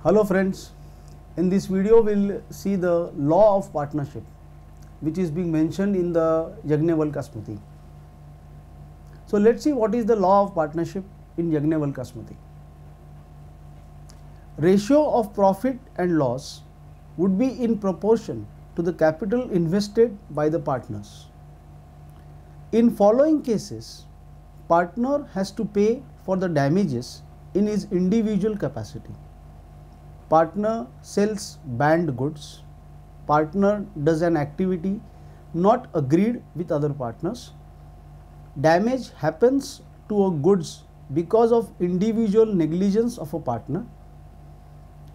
Hello friends, in this video we'll see the law of partnership which is being mentioned in the Yajnavalkya Smriti. So let's see what is the law of partnership in Yajnavalkya Smriti. Ratio of profit and loss would be in proportion to the capital invested by the partners. In following cases, partner has to pay for the damages in his individual capacity. Partner sells banned goods. Partner does an activity not agreed with other partners. Damage happens to a goods because of individual negligence of a partner.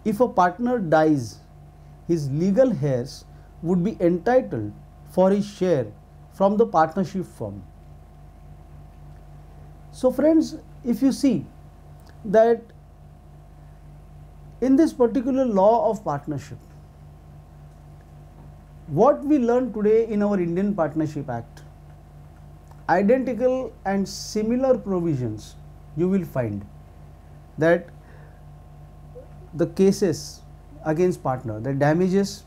If a partner dies, his legal heirs would be entitled for his share from the partnership firm. So friends, if you see that in this particular law of partnership, what we learn today in our Indian Partnership Act, identical and similar provisions you will find that the cases against partner, the damages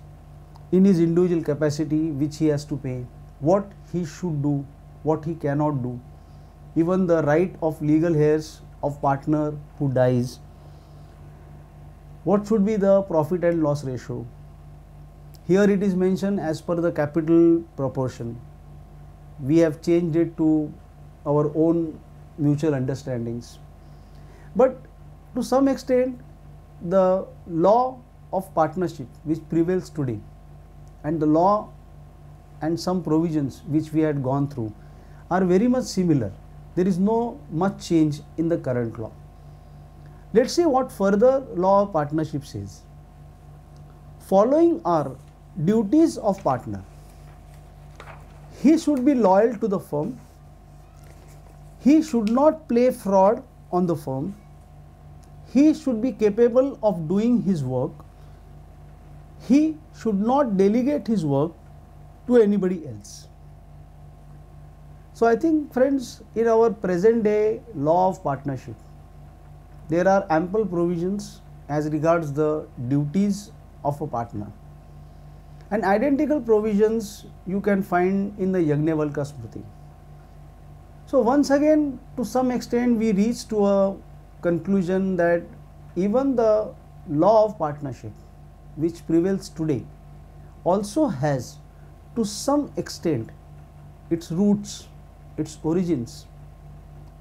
in his individual capacity which he has to pay, what he should do, what he cannot do, even the right of legal heirs of partner who dies, what should be the profit and loss ratio. Here it is mentioned as per the capital proportion. We have changed it to our own mutual understandings. But to some extent, the law of partnership which prevails today and the law and some provisions which we had gone through are very much similar. There is no much change in the current law. Let's see what further law of partnership says. Following are duties of partner. He should be loyal to the firm. He should not play fraud on the firm. He should be capable of doing his work. He should not delegate his work to anybody else. So I think friends, in our present day law of partnership, there are ample provisions as regards the duties of a partner, and identical provisions you can find in the Yajnavalkya Smriti. So once again, to some extent we reach to a conclusion that even the law of partnership which prevails today also has to some extent its roots, its origins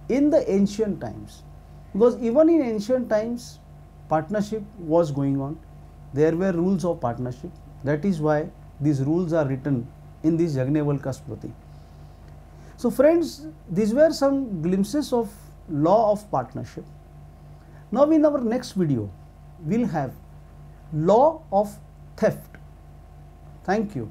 in the ancient times, because even in ancient times partnership was going on. There were rules of partnership. That is why these rules are written in this Yajnavalkya Smriti. So friends, these were some glimpses of law of partnership. Now in our next video, we'll have law of theft. Thank you.